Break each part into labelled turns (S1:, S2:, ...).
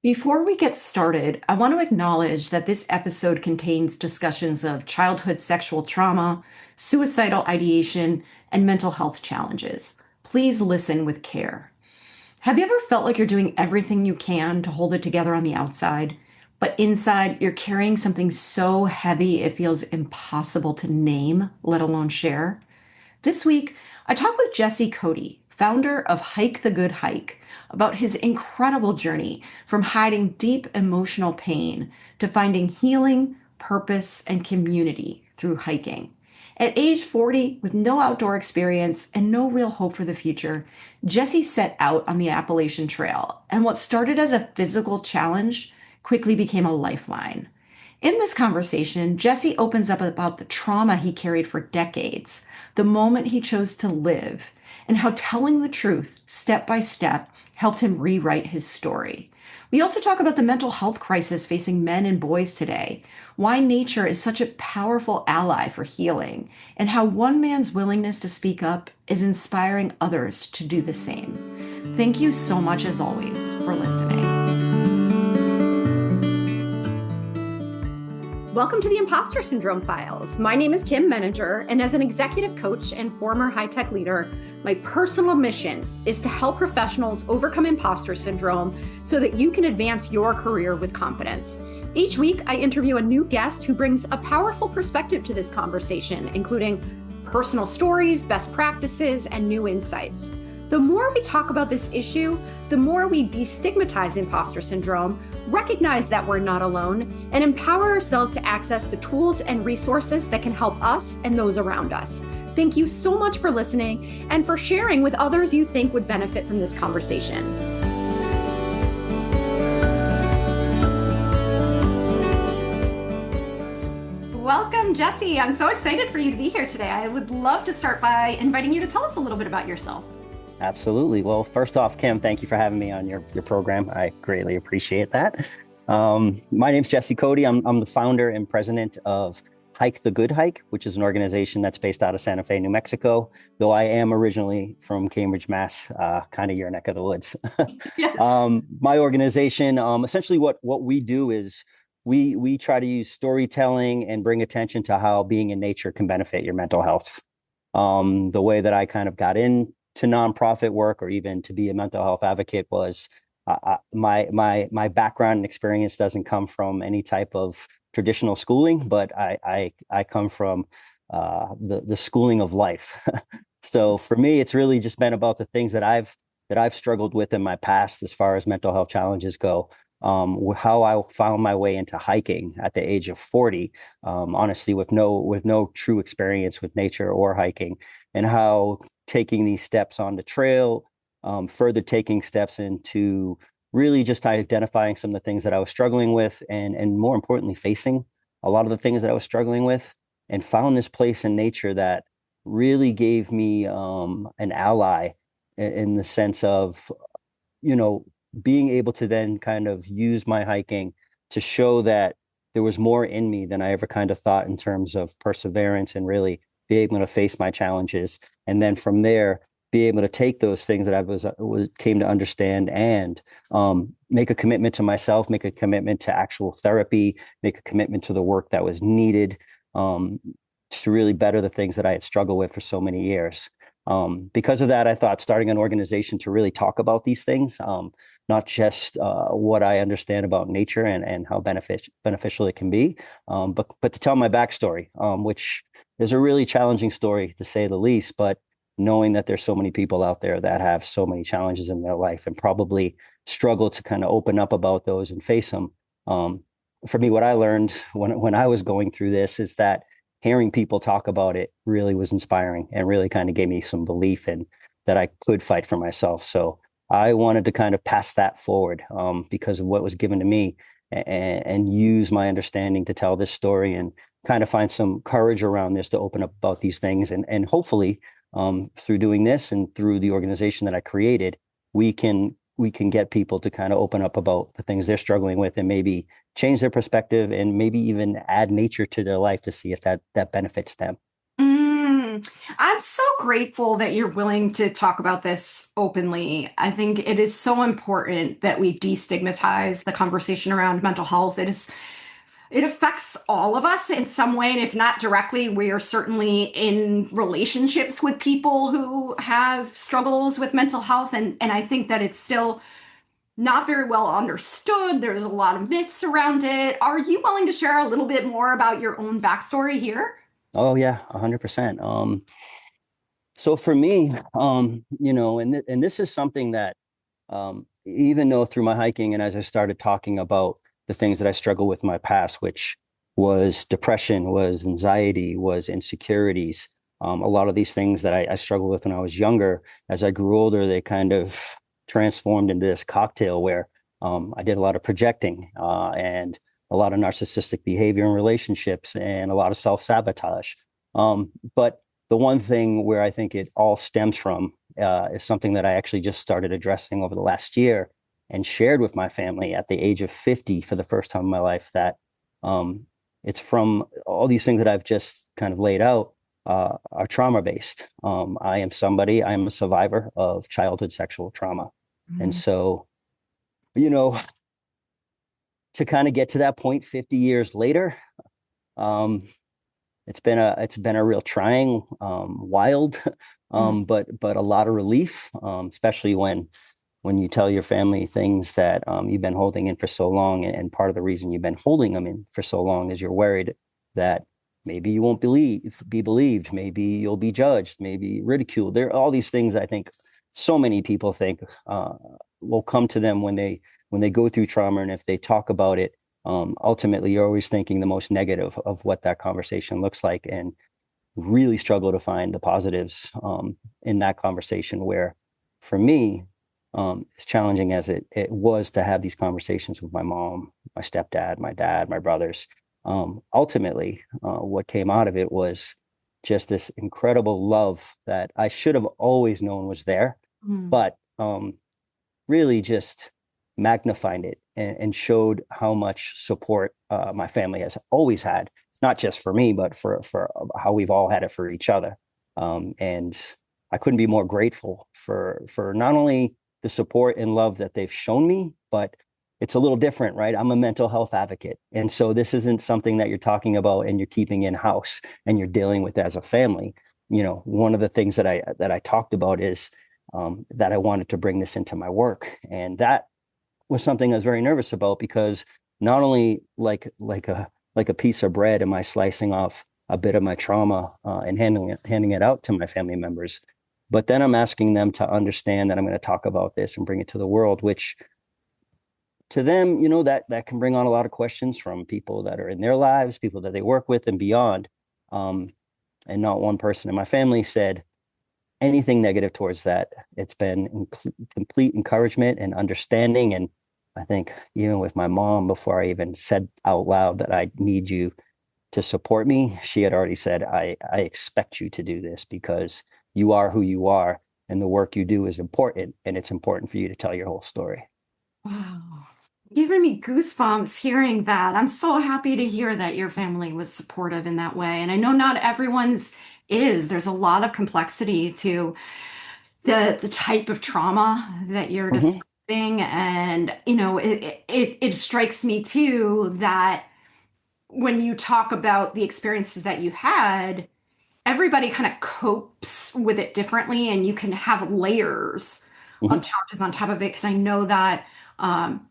S1: Before we get started, I want to acknowledge that this episode contains discussions of childhood sexual trauma, suicidal ideation, and mental health challenges. Please listen with care. Have you ever felt like you're doing everything you can to hold it together on the outside, but inside you're carrying something so heavy it feels impossible to name, let alone share? This week, I talk with Jesse Cody, founder of Hike the Good Hike, about his incredible journey from hiding deep emotional pain to finding healing, purpose, and community through hiking. At age 40, with no outdoor experience and no real hope for the future, Jesse set out on the Appalachian Trail, and what started as a physical challenge quickly became a lifeline. In this conversation, Jesse opens up about the trauma he carried for decades, the moment he chose to live, and how telling the truth step by step helped him rewrite his story. We also talk about the mental health crisis facing men and boys today, why nature is such a powerful ally for healing, and how one man's willingness to speak up is inspiring others to do the same. Thank you so much, as always, for listening. Welcome to the Impostor Syndrome Files. My name is Kim Meninger, and as an executive coach and former high-tech leader, my personal mission is to help professionals overcome imposter syndrome so that you can advance your career with confidence. Each week, I interview a new guest who brings a powerful perspective to this conversation, including personal stories, best practices, and new insights. The more we talk about this issue, the more we destigmatize imposter syndrome, recognize that we're not alone, and empower ourselves to access the tools and resources that can help us and those around us. Thank you so much for listening and for sharing with others you think would benefit from this conversation. Welcome, Jesse. I'm so excited for you to be here today. I would love to start by inviting you to tell us a little bit about yourself.
S2: Absolutely. Well, first off, Kim, thank you for having me on your program. I greatly appreciate that. My name's Jesse Cody. I'm the founder and president of Hike the Good Hike, which is an organization that's based out of Santa Fe, New Mexico, though I am originally from Cambridge, Mass, kind of your neck of the woods.
S1: Yes.
S2: My organization, essentially what we do is we try to use storytelling and bring attention to how being in nature can benefit your mental health. The way that I kind of got into nonprofit work or even to be a mental health advocate was my background and experience doesn't come from any type of traditional schooling, but I come from the schooling of life. So for me, it's really just been about the things that I've struggled with in my past as far as mental health challenges go. How I found my way into hiking at the age of 40, honestly, with no true experience with nature or hiking, and how taking these steps on the trail, further taking steps into really just identifying some of the things that I was struggling with, and more importantly, facing a lot of the things that I was struggling with, and found this place in nature that really gave me an ally in the sense of, being able to then kind of use my hiking to show that there was more in me than I ever kind of thought in terms of perseverance and really be able to face my challenges. And then from there, be able to take those things that I came to understand and make a commitment to myself, make a commitment to actual therapy, make a commitment to the work that was needed to really better the things that I had struggled with for so many years. Because of that, I thought starting an organization to really talk about these things, not just what I understand about nature and how beneficial it can be, but to tell my backstory, which is a really challenging story to say the least, but knowing that there's so many people out there that have so many challenges in their life and probably struggle to kind of open up about those and face them. For me, what I learned when I was going through this is that hearing people talk about it really was inspiring and really kind of gave me some belief in that I could fight for myself. So I wanted to kind of pass that forward because of what was given to me and use my understanding to tell this story and kind of find some courage around this to open up about these things. And hopefully through doing this and through the organization that I created, we can get people to kind of open up about the things they're struggling with and maybe change their perspective and maybe even add nature to their life to see if that benefits them.
S1: I'm so grateful that you're willing to talk about this openly. I think it is so important that we destigmatize the conversation around mental health. It affects all of us in some way, and if not directly, we are certainly in relationships with people who have struggles with mental health, and I think that it's still not very well understood. There's a lot of myths around it. Are you willing to share a little bit more about your own backstory here?
S2: Oh yeah, 100%. So for me, and this is something that, even though through my hiking and as I started talking about the things that I struggled with in my past, which was depression, was anxiety, was insecurities, a lot of these things that I struggled with when I was younger, as I grew older, they kind of transformed into this cocktail where I did a lot of projecting and a lot of narcissistic behavior in relationships and a lot of self-sabotage. But the one thing where I think it all stems from is something that I actually just started addressing over the last year and shared with my family at the age of 50 for the first time in my life, that it's from all these things that I've just kind of laid out are trauma based. I am a survivor of childhood sexual trauma. And
S1: Mm.
S2: so, you know, to kind of get to that point 50 years later, um, it's been a real trying, wild,
S1: Mm.
S2: but a lot of relief, especially when you tell your family things that you've been holding in for so long, and part of the reason you've been holding them in for so long is you're worried that maybe you won't be believed, maybe you'll be judged, maybe ridiculed. There are all these things I think so many people think will come to them when they go through trauma, and if they talk about it, ultimately you're always thinking the most negative of what that conversation looks like, and really struggle to find the positives in that conversation. Where for me, as challenging as it was to have these conversations with my mom, my stepdad, my dad, my brothers, ultimately, what came out of it was just this incredible love that I should have always known was there,
S1: Mm.
S2: but really just magnified it and showed how much support my family has always had, not just for me, but for how we've all had it for each other. And I couldn't be more grateful for not only the support and love that they've shown me, but it's a little different, right? I'm a mental health advocate. And so this isn't something that you're talking about and you're keeping in house and you're dealing with as a family. One of the things that I talked about is that I wanted to bring this into my work. And that was something I was very nervous about, because not only like a piece of bread am I slicing off a bit of my trauma and handing it out to my family members, but then I'm asking them to understand that I'm going to talk about this and bring it to the world, which to them, that can bring on a lot of questions from people that are in their lives, people that they work with and beyond. Um, and not one person in my family said anything negative towards that. It's been complete encouragement and understanding. And I think even with my mom, before I even said out loud that I need you to support me, she had already said, I expect you to do this because you are who you are, and the work you do is important, and it's important for you to tell your whole story.
S1: Wow. Giving me goosebumps hearing that. I'm so happy to hear that your family was supportive in that way. And I know not everyone's is. There's a lot of complexity to the type of trauma that you're
S2: Mm-hmm.
S1: describing. And, it strikes me too that when you talk about the experiences that you had, everybody kind of copes with it differently, and you can have layers of
S2: Mm-hmm.
S1: challenges on top of it. Because I know that um,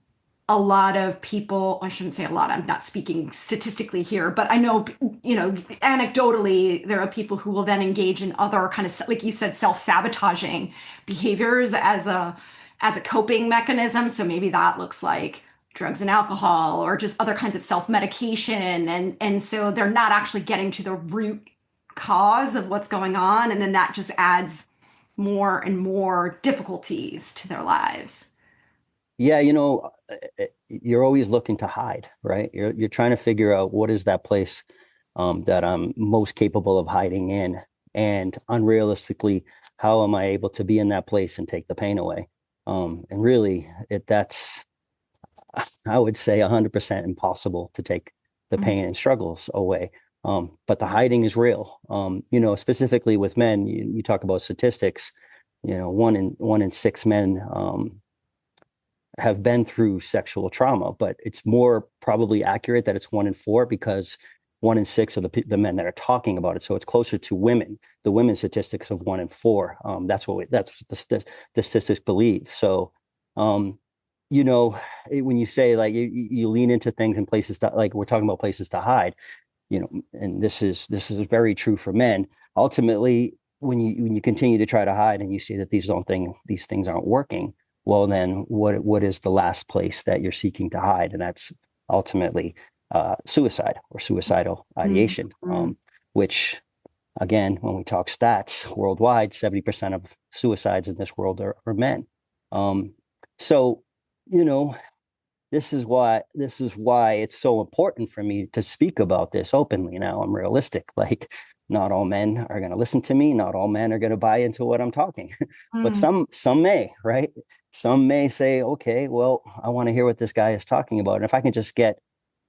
S1: a lot of people, I shouldn't say a lot, I'm not speaking statistically here, but I know, anecdotally, there are people who will then engage in other kind of, like you said, self-sabotaging behaviors as a coping mechanism. So maybe that looks like drugs and alcohol or just other kinds of self-medication. And so they're not actually getting to the root cause of what's going on. And then that just adds more and more difficulties to their lives.
S2: Yeah, you're always looking to hide, right? You're trying to figure out what is that place that I'm most capable of hiding in, and unrealistically, how am I able to be in that place and take the pain away? And really, that's I would say 100% impossible to take the pain and struggles away. But the hiding is real. Specifically with men, you talk about statistics, one in six men have been through sexual trauma, but it's more probably accurate that it's one in four because one in six of the men that are talking about it. So it's closer to women, the women's statistics of one in four. That's what the statistics believe. So, um, when you say like you lean into things and places that like we're talking about places to hide, and this is very true for men. Ultimately, when you continue to try to hide and you see that these things aren't working, well, then what is the last place that you're seeking to hide? And that's ultimately suicide or suicidal ideation,
S1: Mm-hmm.
S2: which again, when we talk stats worldwide, 70% of suicides in this world are men. So, you know, this is why it's so important for me to speak about this openly. Now I'm realistic. Like not all men are going to listen to me. Not all men are going to buy into what I'm talking, but
S1: Mm.
S2: some may, right? Some may say, okay, well, I want to hear what this guy is talking about. And if I can just get,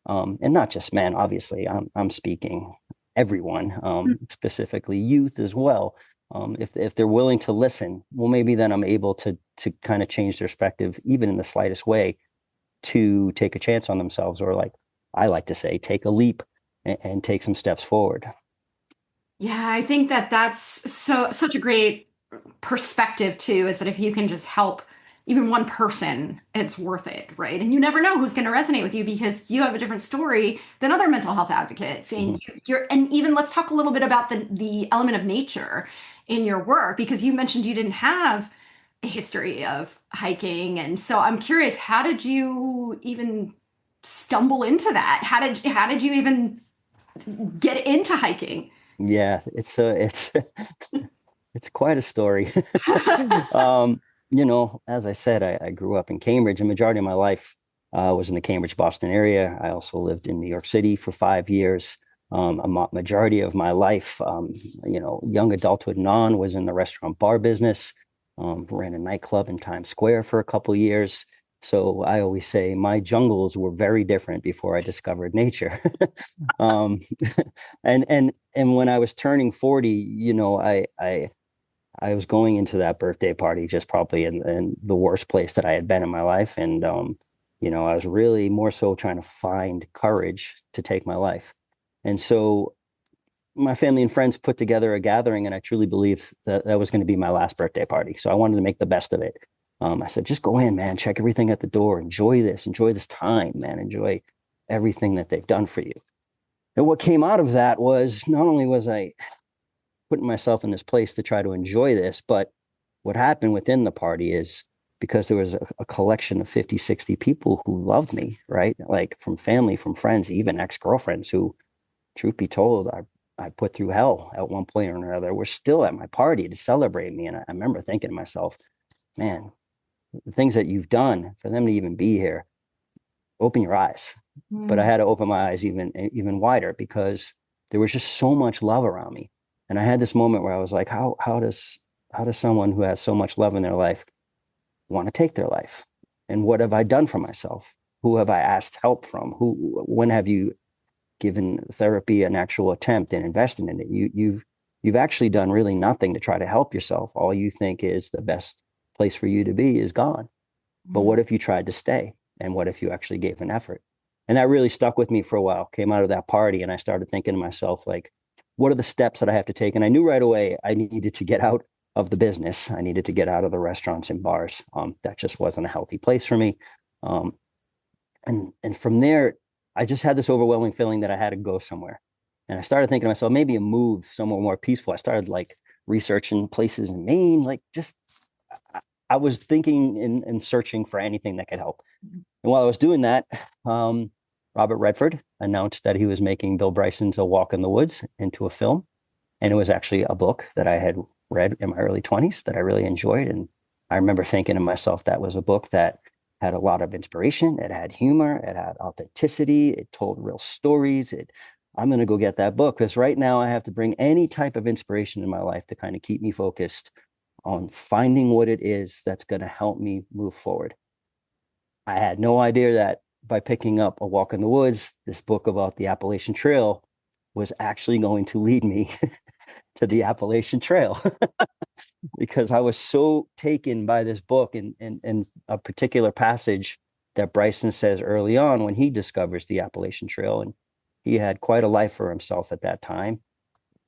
S2: and not just men, obviously, I'm speaking everyone, specifically youth as well. If they're willing to listen, well, maybe then I'm able to kind of change their perspective, even in the slightest way, to take a chance on themselves, or like I like to say, take a leap and take some steps forward.
S1: Yeah, I think that that's such a great perspective too, is that if you can just help even one person, it's worth it, right? And you never know who's going to resonate with you because you have a different story than other mental health advocates. And
S2: Mm-hmm.
S1: and even let's talk a little bit about the element of nature in your work because you mentioned you didn't have a history of hiking. And so I'm curious, how did you even stumble into that? How did you even get into hiking?
S2: Yeah, it's quite a story. As I said, I grew up in Cambridge. A majority of my life was in the Cambridge, Boston area. I also lived in New York City for 5 years. A majority of my life, young adulthood and on, was in the restaurant bar business. Ran a nightclub in Times Square for a couple of years. So I always say my jungles were very different before I discovered nature. um, and when I was turning 40, I was going into that birthday party just probably in the worst place that I had been in my life. And, I was really more so trying to find courage to take my life. And so my family and friends put together a gathering, and I truly believe that that was going to be my last birthday party. So I wanted to make the best of it. I said, just go in, man, check everything at the door, enjoy this time, man, enjoy everything that they've done for you. And what came out of that was not only was I putting myself in this place to try to enjoy this. But what happened within the party is because there was a collection of 50, 60 people who loved me, right? Like from family, from friends, even ex-girlfriends who, truth be told, I put through hell at one point or another, were still at my party to celebrate me. And I remember thinking to myself, man, the things that you've done for them to even be here, open your eyes. But I
S1: Mm.
S2: had to open my eyes even wider because there was just so much love around me. And I had this moment where I was like, how does someone who has so much love in their life want to take their life? And what have I done for myself? Who have I asked help from? When have you given therapy an actual attempt and invested in it? You've actually done really nothing to try to help yourself. All you think is the best place for you to be is gone. But
S1: Mm.
S2: what if you tried to stay? And what if you actually gave an effort? And that really stuck with me for a while. Came out of that party and I started thinking to myself, like, what are the steps that I have to take? And I knew right away I needed to get out of the business. I needed to get out of the restaurants and bars. That just wasn't a healthy place for me. Um, and from there, I just had this overwhelming feeling that I had to go somewhere. And I started thinking to myself, maybe a move somewhere more peaceful. I started like researching places in Maine, like just I was thinking and searching for anything that could help. And while I was doing that, Robert Redford announced that he was making Bill Bryson's A Walk in the Woods into a film. And it was actually a book that I had read in my early 20s that I really enjoyed. And I remember thinking to myself, that was a book that had a lot of inspiration. It had humor, it had authenticity, it told real stories. I'm going to go get that book because right now I have to bring any type of inspiration in my life to kind of keep me focused on finding what it is that's going to help me move forward. I had no idea that by picking up A Walk in the Woods, this book about the Appalachian Trail, was actually going to lead me to the Appalachian Trail because I was so taken by this book and a particular passage that Bryson says early on when he discovers the Appalachian Trail. And he had quite a life for himself at that time.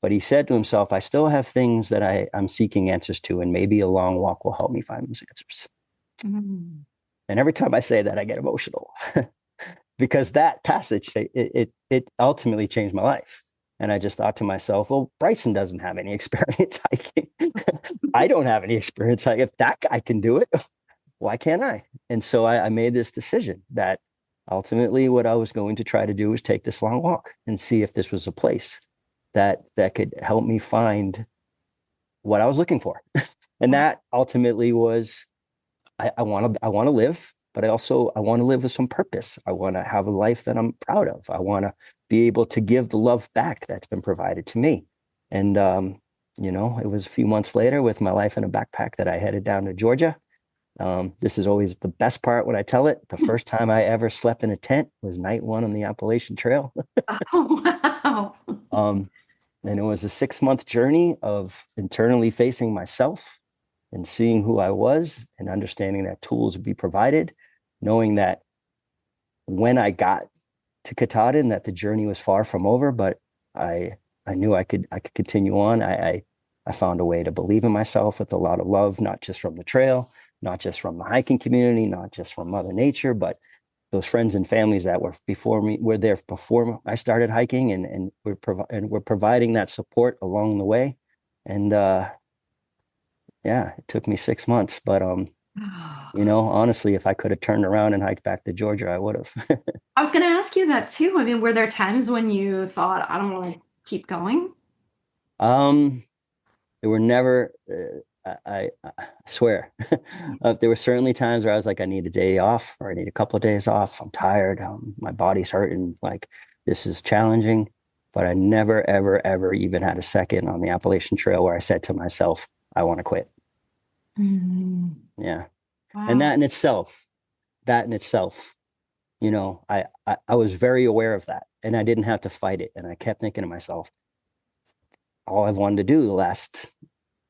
S2: But he said to himself, I still have things that I'm seeking answers to, and maybe a long walk will help me find those answers.
S1: Mm.
S2: And every time I say that, I get emotional because that passage, it ultimately changed my life. And I just thought to myself, well, Bryson doesn't have any experience hiking. I don't have any experience hiking. If that guy can do it, why can't I? And so I made this decision that ultimately what I was going to try to do was take this long walk and see if this was a place that could help me find what I was looking for. And that ultimately was I want to live, but I want to live with some purpose. I want to have a life that I'm proud of. I want to be able to give the love back that's been provided to me. And it was a few months later with my life in a backpack that I headed down to Georgia. This is always the best part when I tell it. The first time I ever slept in a tent was night one on the Appalachian Trail.
S1: Oh, wow.
S2: And it was a 6-month journey of internally facing myself and seeing who I was and understanding that tools would be provided, knowing that when I got to Katahdin, that the journey was far from over, but I knew I could continue on. I found a way to believe in myself with a lot of love, not just from the trail, not just from the hiking community, not just from Mother Nature, but those friends and families that were there before I started hiking, and we're providing that support along the way. And yeah, it took me 6 months, but honestly, if I could have turned around and hiked back to Georgia, I would have.
S1: I was going to ask you that too. I mean, were there times when you thought, I don't want to keep going?
S2: um, there were never. I swear, there were certainly times where I was like, I need a day off, or I need a couple of days off. I'm tired. My body's hurting. Like this is challenging, but I never, ever, ever even had a second on the Appalachian Trail where I said to myself, I want to quit.
S1: Mm.
S2: Yeah, and
S1: Wow.
S2: that in itself, I was very aware of that, and I didn't have to fight it. And I kept thinking to myself, all I've wanted to do the last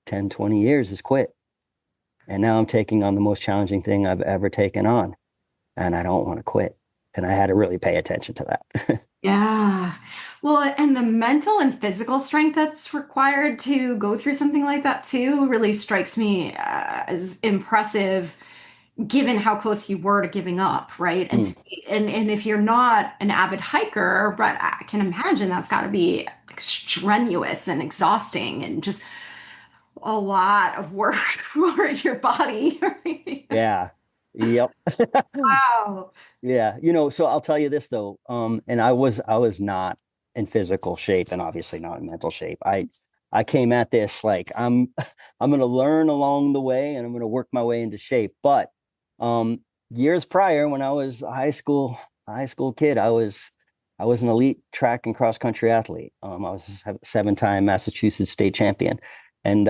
S2: 10, 20 years is quit. And now I'm taking on the most challenging thing I've ever taken on. And I don't want to quit. And I had to really pay attention to that.
S1: Yeah. Well, and the mental and physical strength that's required to go through something like that too really strikes me as impressive given how close you were to giving up, right? And
S2: Mm,
S1: and if you're not an avid hiker, but I can imagine that's got to be strenuous and exhausting and just a lot of work for your body. Right?
S2: yeah. Yep.
S1: Wow.
S2: Yeah. So I'll tell you this though. And I was not in physical shape and obviously not in mental shape. I came at this like I'm gonna learn along the way and I'm gonna work my way into shape. But years prior, when I was a high school kid, I was an elite track and cross country athlete. I was a 7-time Massachusetts state champion. And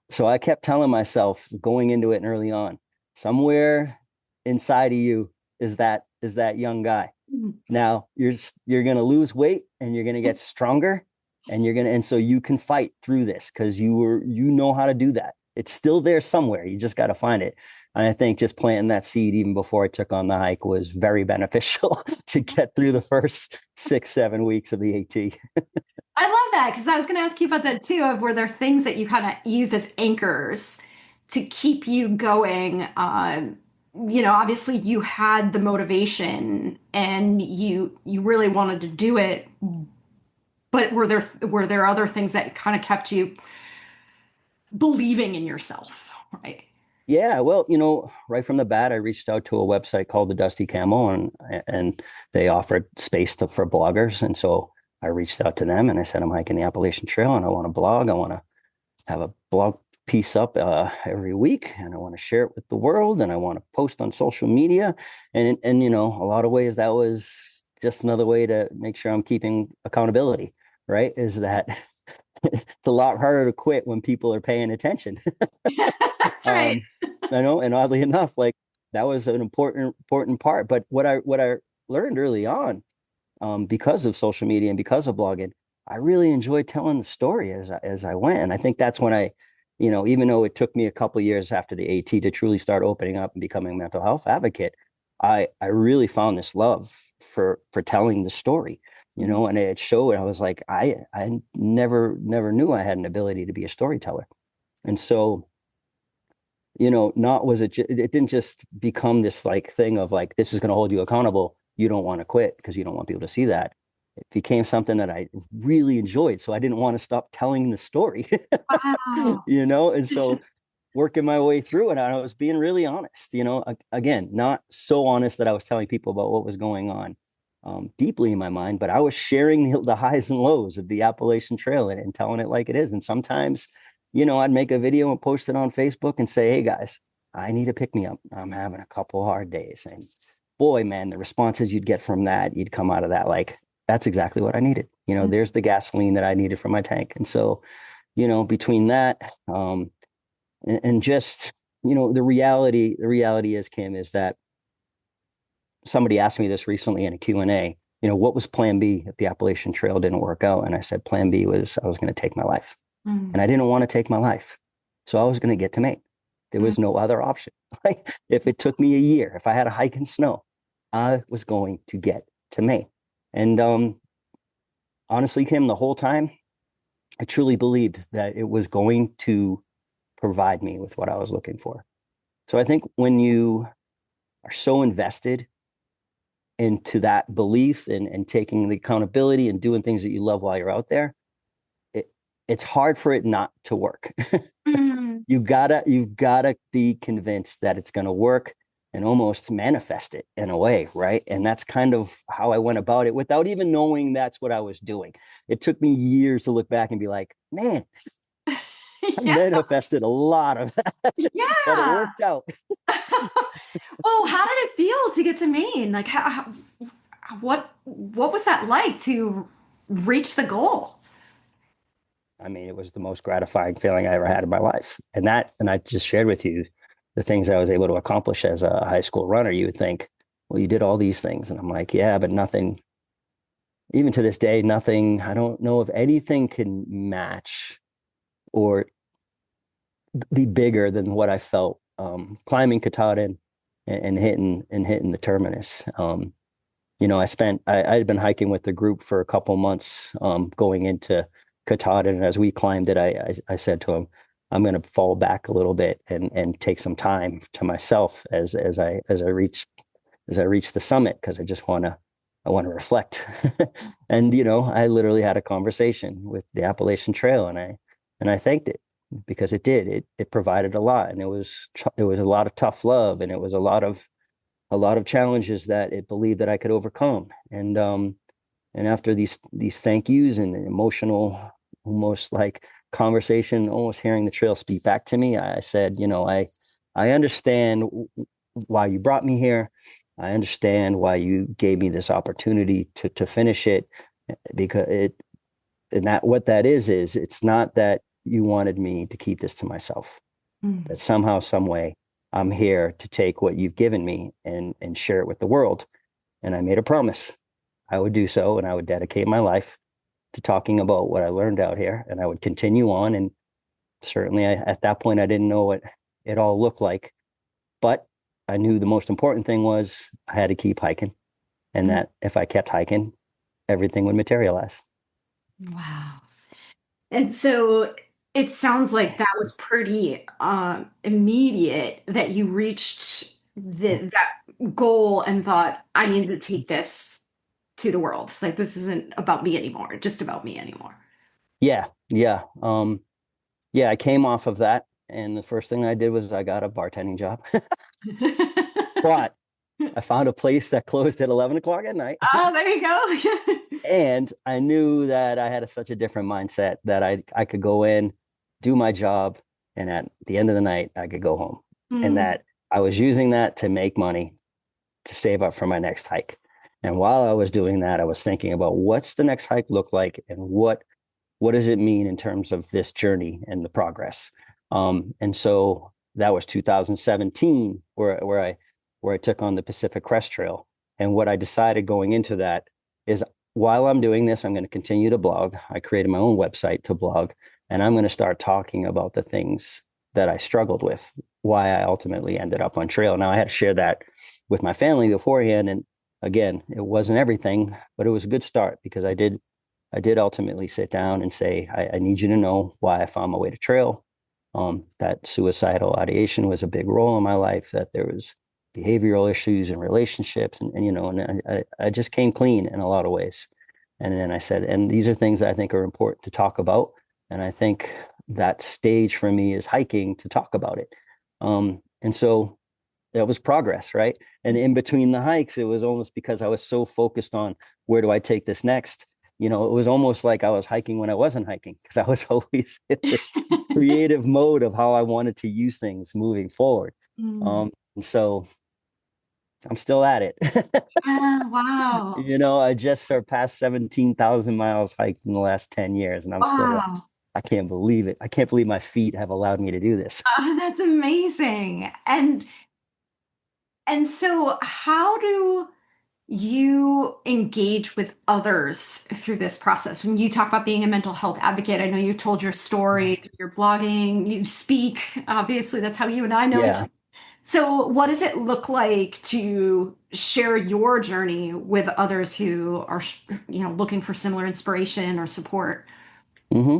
S2: so I kept telling myself going into it and early on, somewhere inside of you is that young guy. Now you're gonna lose weight and you're gonna get stronger and so you can fight through this because you know how to do that. It's still there somewhere. You just got to find it. And I think just planting that seed even before I took on the hike was very beneficial to get through the first 6, 7 weeks of the AT.
S1: I love that because I was going to ask you about that too. Of were there things that you kind of used as anchors to keep you going? Obviously you had the motivation and you really wanted to do it, but were there other things that kind of kept you believing in yourself, right?
S2: Yeah, well, right from the bat, I reached out to a website called the Dusty Camel, and they offered space for bloggers, and so I reached out to them and I said, I'm hiking the Appalachian Trail and I want to blog. I want to have a blog piece up every week, and I want to share it with the world, and I want to post on social media, and a lot of ways that was just another way to make sure I'm keeping accountability. Right? Is that it's a lot harder to quit when people are paying attention.
S1: That's right.
S2: um I know, and oddly enough, like that was an important part. But what I learned early on, because of social media and because of blogging, I really enjoyed telling the story as I went. And I think that's when I, even though it took me a couple of years after the AT to truly start opening up and becoming a mental health advocate, I really found this love for telling the story, and it showed. I was like, I never knew I had an ability to be a storyteller. And so, not was it, it didn't just become this like thing of like, this is going to hold you accountable. You don't want to quit because you don't want people to see that. It became something that I really enjoyed. So I didn't want to stop telling the story,
S1: Wow.
S2: and so working my way through it, I was being really honest, again, not so honest that I was telling people about what was going on deeply in my mind, but I was sharing the highs and lows of the Appalachian Trail and telling it like it is. And sometimes, I'd make a video and post it on Facebook and say, hey guys, I need a pick me up. I'm having a couple hard days. And boy, man, the responses you'd get from that, you'd come out of that like, that's exactly what I needed. There's the gasoline that I needed for my tank. And so, between that, and just, the reality is, Kim, is that somebody asked me this recently in a Q&A, what was plan B if the Appalachian Trail didn't work out? And I said, plan B was I was going to take my life. And I didn't want to take my life. So I was going to get to Maine. There was no other option. Like if it took me a year, if I had to hike in snow, I was going to get to Maine. And honestly, Kim, the whole time, I truly believed that it was going to provide me with what I was looking for. So I think when you are so invested into that belief and taking the accountability and doing things that you love while you're out there, it's hard for it not to work.
S1: Mm.
S2: You've gotta be convinced that it's going to work and almost manifest it in a way, right? And that's kind of how I went about it without even knowing that's what I was doing. It took me years to look back and be like, man, I
S1: Yeah.
S2: manifested a lot of that, but it
S1: Yeah.
S2: worked out.
S1: Well, how did it feel to get to Maine? Like, what was that like to reach the goal?
S2: I mean, it was the most gratifying feeling I ever had in my life. And I just shared with you the things I was able to accomplish as a high school runner. You would think, well, you did all these things. And I'm like, yeah, but nothing, even to this day, nothing, I don't know if anything can match or be bigger than what I felt climbing Katahdin and hitting the terminus. I had been hiking with the group for a couple months going into Katahdin, and as we climbed it, I said to him, I'm going to fall back a little bit and take some time to myself as I reach the summit because I want to reflect. And I literally had a conversation with the Appalachian Trail, and I thanked it because it provided a lot, and it was a lot of tough love, and it was a lot of challenges that it believed that I could overcome. And after these thank yous and emotional, almost like conversation, almost hearing the trail speak back to me, I said, I understand why you brought me here. I understand why you gave me this opportunity to finish it, because what that is it's not that you wanted me to keep this to myself.
S1: Mm.
S2: That somehow, some way, I'm here to take what you've given me and share it with the world. And I made a promise I would do so, and I would dedicate my life to talking about what I learned out here, and I would continue on. And certainly, at that point, I didn't know what it all looked like, but I knew the most important thing was I had to keep hiking, and
S1: Mm.
S2: that if I kept hiking, everything would materialize.
S1: Wow. And so it sounds like that was pretty immediate that you reached that goal and thought, I need to take this to the world. Like this isn't about me anymore, just about me anymore.
S2: Yeah, yeah, yeah. I came off of that, and the first thing I did was I got a bartending job. But I found a place that closed at 11 o'clock at night.
S1: Oh, there you go.
S2: And I knew that I had such a different mindset that I could go in, do my job, and at the end of the night, I could go home. And
S1: Mm.
S2: that I was using that to make money to save up for my next hike. And while I was doing that, I was thinking about what's the next hike look like and what does it mean in terms of this journey and the progress. And so that was 2017 where I took on the Pacific Crest Trail. And what I decided going into that is while I'm doing this, I'm going to continue to blog. I created my own website to blog, and I'm going to start talking about the things that I struggled with, why I ultimately ended up on trail. Now, I had to share that with my family beforehand. And again, it wasn't everything, but it was a good start because I did ultimately sit down and say, I need you to know why I found my way to trail. That suicidal ideation was a big role in my life, that there was behavioral issues and relationships and I just came clean in a lot of ways. And then I said, and these are things that I think are important to talk about. And I think that stage for me is hiking to talk about it. And so that was progress, right? And in between the hikes, it was almost because I was so focused on where do I take this next. It was almost like I was hiking when I wasn't hiking because I was always in this creative mode of how I wanted to use things moving forward.
S1: Mm.
S2: And so I'm still at it.
S1: Yeah, wow.
S2: I just surpassed 17,000 miles hiked in the last 10 years, and I'm still like,
S1: Wow.
S2: I can't believe it. I can't believe my feet have allowed me to do this.
S1: That's amazing. And so how do you engage with others through this process? When you talk about being a mental health advocate, I know you told your story, your blogging, you speak. Obviously, that's how you and I know each
S2: Yeah.
S1: other. So, what does it look like to share your journey with others who are, looking for similar inspiration or support?
S2: hmm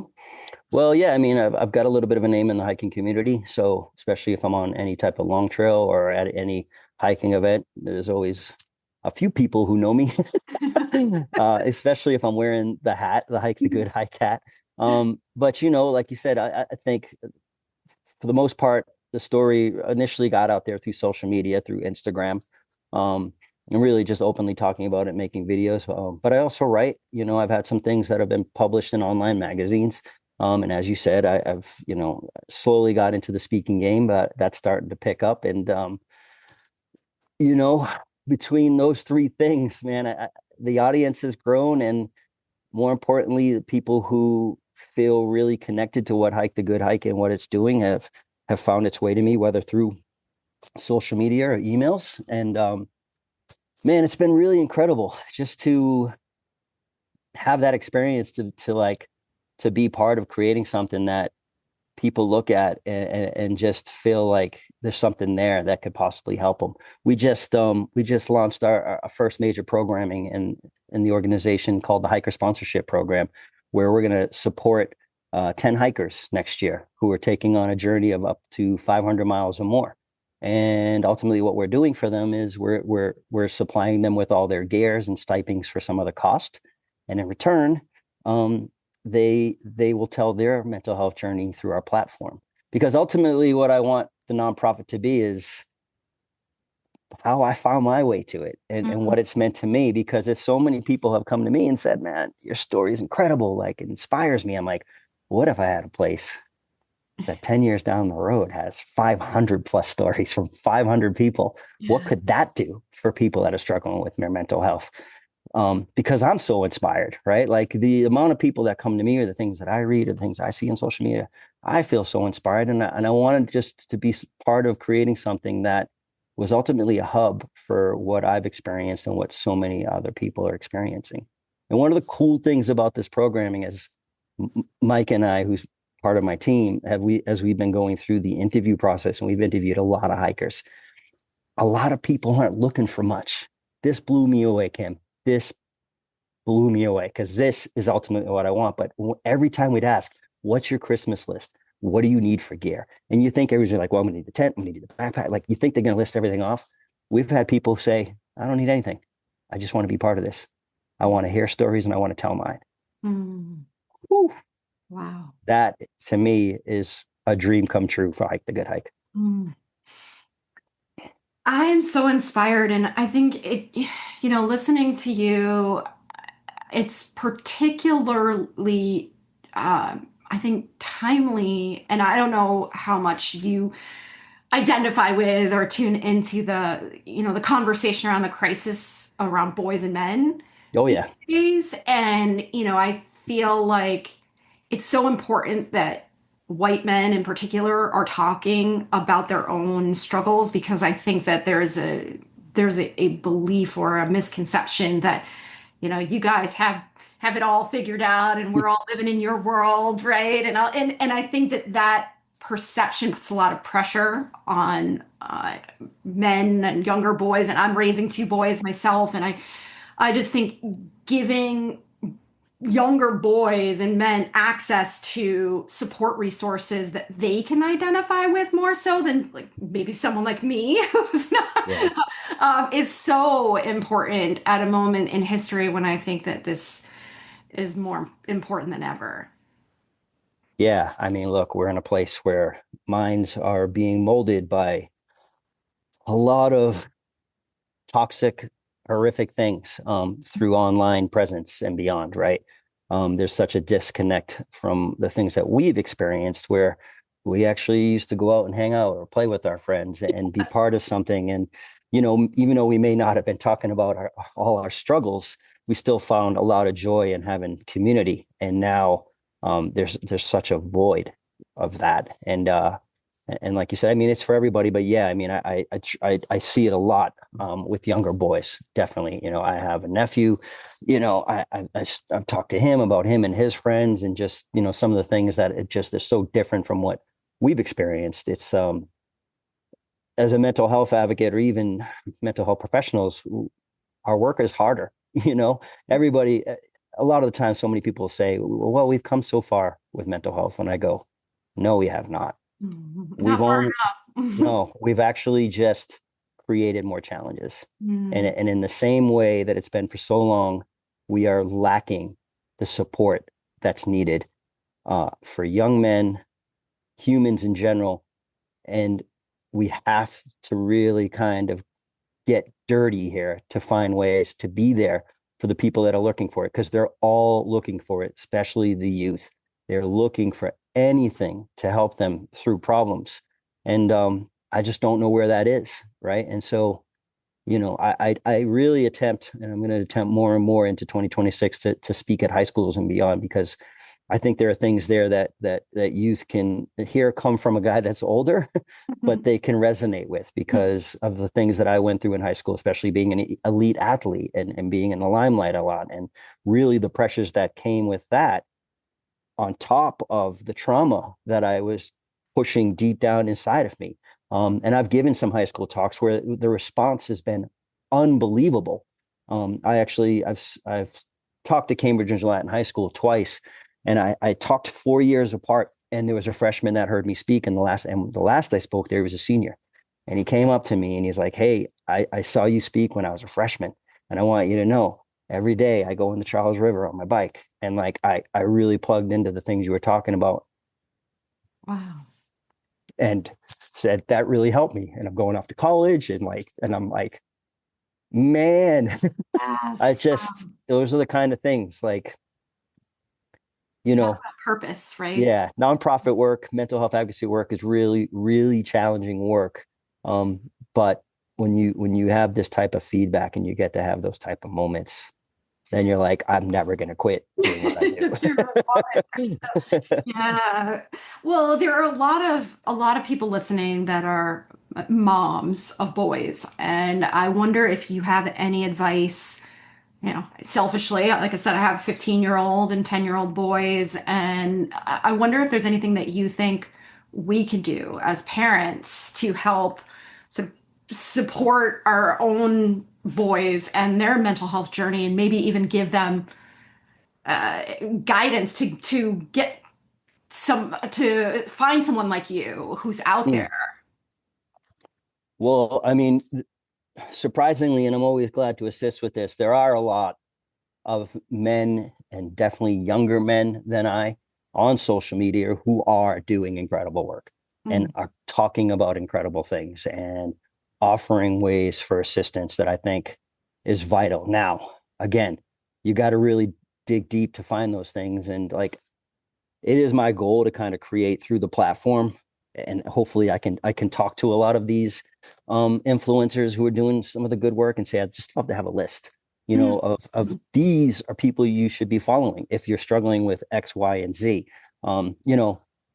S2: Well, yeah, I mean, I've got a little bit of a name in the hiking community. So, especially if I'm on any type of long trail or at any hiking event, there's always a few people who know me, especially if I'm wearing the hat, the Hike the Good Hike hat. But, like you said, I think for the most part, the story initially got out there through social media, through Instagram, and really just openly talking about it, making videos. But I also write. I've had some things that have been published in online magazines. And as you said, I've slowly got into the speaking game, but that's starting to pick up. And you know, between those three things, man, the audience has grown, and more importantly, the people who feel really connected to what Hike the Good Hike and what it's doing have found its way to me, whether through social media or emails. And man, it's been really incredible just to have that experience to be part of creating something that people look at and just feel like there's something there that could possibly help them. We just launched our first major programming in the organization called the Hiker Sponsorship Program, where we're going to support 10 hikers next year who are taking on a journey of up to 500 miles or more. And ultimately, what we're doing for them is we're supplying them with all their gears and stipends for some of the cost, and in return, um, they will tell their mental health journey through our platform. Because ultimately, what I want the nonprofit to be is how I found my way to it and
S1: Mhm.
S2: what it's meant to me. Because if so many people have come to me and said, "Man, your story is incredible, like it inspires me," I'm like, what if I had a place that 10 years down the road has 500 plus stories from 500 people? What
S1: Yeah.
S2: could that do for people that are struggling with their mental health? Because I'm so inspired, right? Like the amount of people that come to me or the things that I read or the things I see on social media, I feel so inspired. And I wanted just to be part of creating something that was ultimately a hub for what I've experienced and what so many other people are experiencing. And one of the cool things about this programming is Mike and I, who's part of my team, as we've been going through the interview process and we've interviewed a lot of hikers, a lot of people aren't looking for much. This blew me away, Kim. This blew me away because this is ultimately what I want. But every time we'd ask, what's your Christmas list? What do you need for gear? And you think everybody's like, well, I'm going to need the tent. I'm going to need the backpack. Like you think they're going to list everything off. We've had people say, I don't need anything. I just want to be part of this. I want to hear stories and I want to tell mine.
S1: Mm.
S2: Whew.
S1: Wow.
S2: That to me is a dream come true for Hike the Good Hike.
S1: Mm. I am so inspired, and I think listening to you, it's particularly, I think, timely, and I don't know how much you identify with or tune into the conversation around the crisis around boys and men
S2: Oh,
S1: these
S2: yeah.
S1: days. And, I feel like it's so important that white men in particular are talking about their own struggles because I think that there's a belief or a misconception that you guys have it all figured out and we're all living in your world, right? And I think that perception puts a lot of pressure on men and younger boys, and I'm raising two boys myself, and I just think giving younger boys and men access to support resources that they can identify with more so than like maybe someone like me who's not
S2: Yeah.
S1: is so important at a moment in history when I think that this is more important than ever.
S2: Yeah. I mean, look, we're in a place where minds are being molded by a lot of toxic, horrific things through online presence and beyond, right? There's such a disconnect from the things that we've experienced where we actually used to go out and hang out or play with our friends and be part of something. And, even though we may not have been talking about all our struggles, we still found a lot of joy in having community. And now there's such a void of that. And like you said, I mean, it's for everybody, but yeah, I mean, I see it a lot with younger boys. Definitely, I have a nephew. I've talked to him about him and his friends, and just some of the things that it just is so different from what we've experienced. It's as a mental health advocate or even mental health professionals, our work is harder. Everybody. A lot of the time, so many people say, "Well, we've come so far with mental health," and I go, "No, we have not. We've
S1: Not far
S2: only
S1: enough.
S2: no, we've actually just created more challenges. And,
S1: Mm,
S2: and in the same way that it's been for so long, we are lacking the support that's needed for young men, humans in general. And we have to really kind of get dirty here to find ways to be there for the people that are looking for it, because they're all looking for it, especially the youth. They're looking for anything to help them through problems. And I just don't know where that is. Right. And so, I really attempt, and I'm going to attempt more and more into 2026 to speak at high schools and beyond, because I think there are things there that youth can hear come from a guy that's older, but they can resonate with because of the things that I went through in high school, especially being an elite athlete and being in the limelight a lot, and really the pressures that came with that, on top of the trauma that I was pushing deep down inside of me. And I've given some high school talks where the response has been unbelievable. I've talked to Cambridge and Latin High School twice, and I talked 4 years apart. And there was a freshman that heard me speak, and the last I spoke there, he was a senior, and he came up to me and he's like, "Hey, I saw you speak when I was a freshman, and I want you to know every day I go in the Charles River on my bike, and like I really plugged into the things you were talking about,
S1: wow.
S2: and said that really helped me. And I'm going off to college, and I'm like, man, I
S1: Yes.
S2: just those are the kind of things like, you
S1: Talk
S2: know,
S1: about purpose, right?
S2: yeah, nonprofit work, mental health advocacy work is really, really challenging work. Um, but when you have this type of feedback and you get to have those type of moments, then you're like, I'm never gonna quit doing what I do.
S1: You're right. Yeah. Well, there are a lot of people listening that are moms of boys, and I wonder if you have any advice. Selfishly, like I said, I have a 15-year-old and 10-year-old boys, and I wonder if there's anything that you think we could do as parents to help to support our own boys and their mental health journey, and maybe even give them uh, guidance to get to find someone like you who's out
S2: Mm.
S1: there.
S2: Well, I mean, surprisingly, and I'm always glad to assist with this, there are a lot of men, and definitely younger men than I, on social media who are doing incredible work and
S1: Mm,
S2: are talking about incredible things and offering ways for assistance that I think is vital. Now, again, you got to really dig deep to find those things. And like, it is my goal to kind of create through the platform, and hopefully I can talk to a lot of these influencers who are doing some of the good work and say, I'd just love to have a list,
S1: mm,
S2: of these are people you should be following if you're struggling with X, Y, and Z.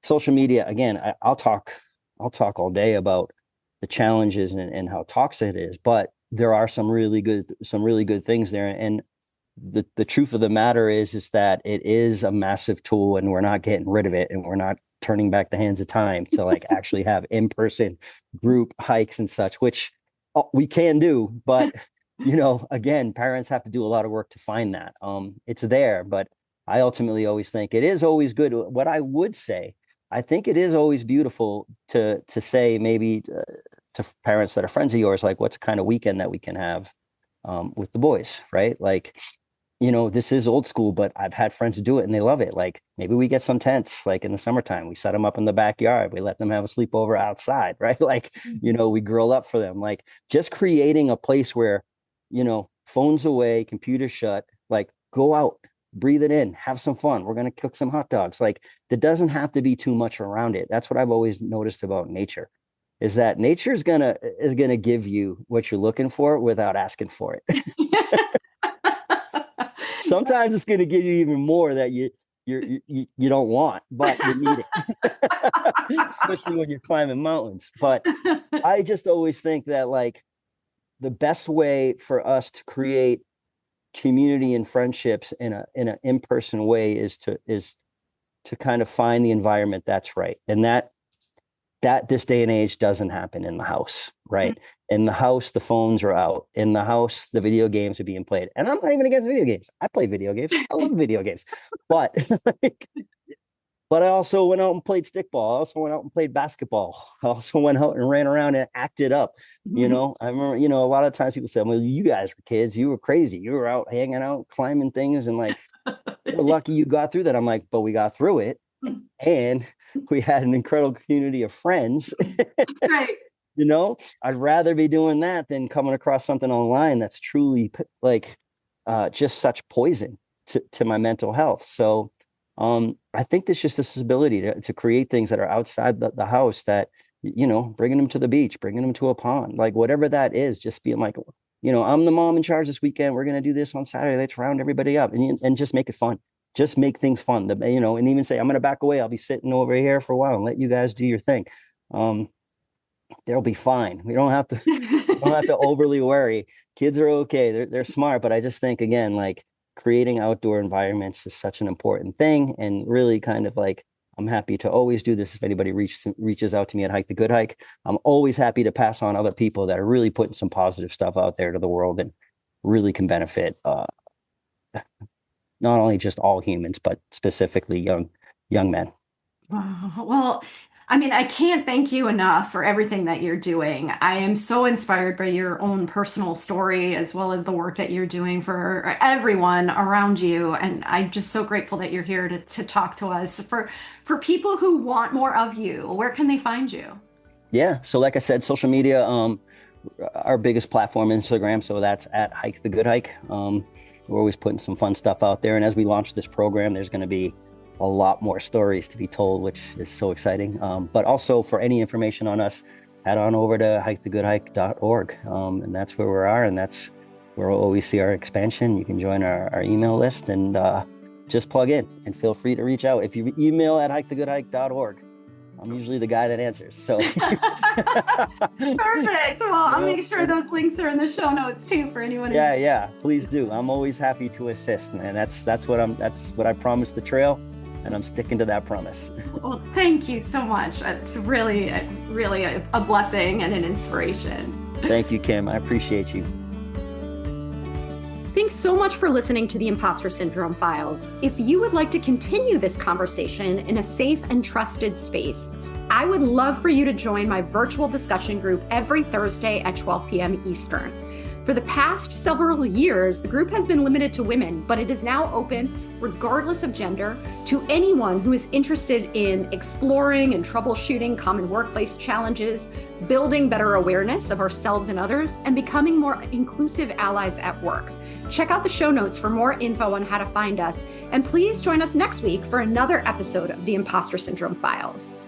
S2: Social media, again, I'll talk all day about the challenges and how toxic it is, but there are some really good things there. And the truth of the matter is that it is a massive tool, and we're not getting rid of it, and we're not turning back the hands of time to like actually have in-person group hikes and such, which we can do, but again, parents have to do a lot of work to find that. It's there, but I ultimately always think it is always good. What I would say, I think it is always beautiful to say maybe to parents that are friends of yours, like what's kind of weekend that we can have with the boys, right? Like, this is old school, but I've had friends who do it and they love it. Like maybe we get some tents, like in the summertime, we set them up in the backyard. We let them have a sleepover outside, right? Like, we grill up for them. Like just creating a place where, phones away, computers shut, like go out, breathe it in, have some fun. We're going to cook some hot dogs. Like there doesn't have to be too much around it. That's what I've always noticed about nature, is that nature is gonna give you what you're looking for without asking for it. Sometimes it's gonna give you even more that you don't want, but you need it, especially when you're climbing mountains. But I just always think that like the best way for us to create community and friendships in an in-person way is to kind of find the environment that's right, and that this day and age doesn't happen in the house, right? In the house, the phones are out. In the house, the video games are being played. And I'm not even against video games. I play video games. I love video games. But but I also went out and played stickball. I also went out and played basketball. I also went out and ran around and acted up. I remember, a lot of times people said, well, you guys were kids. You were crazy. You were out hanging out, climbing things. And like, you're lucky you got through that. I'm like, but we got through it. And we had an incredible community of friends.
S1: That's right.
S2: I'd rather be doing that than coming across something online that's truly like just such poison to my mental health. So I think there's just this ability to create things that are outside the house, that, bringing them to the beach, bringing them to a pond, like whatever that is, just being like, I'm the mom in charge this weekend. We're going to do this on Saturday. Let's round everybody up and just make it fun. Just make things fun, and even say, I'm going to back away. I'll be sitting over here for a while and let you guys do your thing. They'll be fine. We don't have to overly worry. Kids are okay. They're smart. But I just think, again, like creating outdoor environments is such an important thing, and really kind of like, I'm happy to always do this. If anybody reaches out to me at Hike the Good Hike, I'm always happy to pass on other people that are really putting some positive stuff out there to the world and really can benefit not only just all humans, but specifically young men.
S1: Well, I mean, I can't thank you enough for everything that you're doing. I am so inspired by your own personal story, as well as the work that you're doing for everyone around you. And I'm just so grateful that you're here to talk to us. For people who want more of you, where can they find you?
S2: Yeah. So like I said, social media, our biggest platform, Instagram. So that's at Hike the Good Hike. We're always putting some fun stuff out there. And as we launch this program, there's going to be a lot more stories to be told, which is so exciting. But also for any information on us, head on over to hikethegoodhike.org. And that's where we are. And that's where we'll always see our expansion. You can join our email list and just plug in, and feel free to reach out. If you email at hikethegoodhike.org, I'm usually the guy that answers. So
S1: perfect. Well, I'll make sure those links are in the show notes too for anyone.
S2: Yeah, please do. I'm always happy to assist, and that's what I promised the trail, and I'm sticking to that promise.
S1: Well, thank you so much. It's really a blessing and an inspiration.
S2: Thank you, Kim. I appreciate you.
S1: Thanks so much for listening to the Impostor Syndrome Files. If you would like to continue this conversation in a safe and trusted space, I would love for you to join my virtual discussion group every Thursday at 12 p.m. Eastern. For the past several years, the group has been limited to women, but it is now open, regardless of gender, to anyone who is interested in exploring and troubleshooting common workplace challenges, building better awareness of ourselves and others, and becoming more inclusive allies at work. Check out the show notes for more info on how to find us, and please join us next week for another episode of the Impostor Syndrome Files.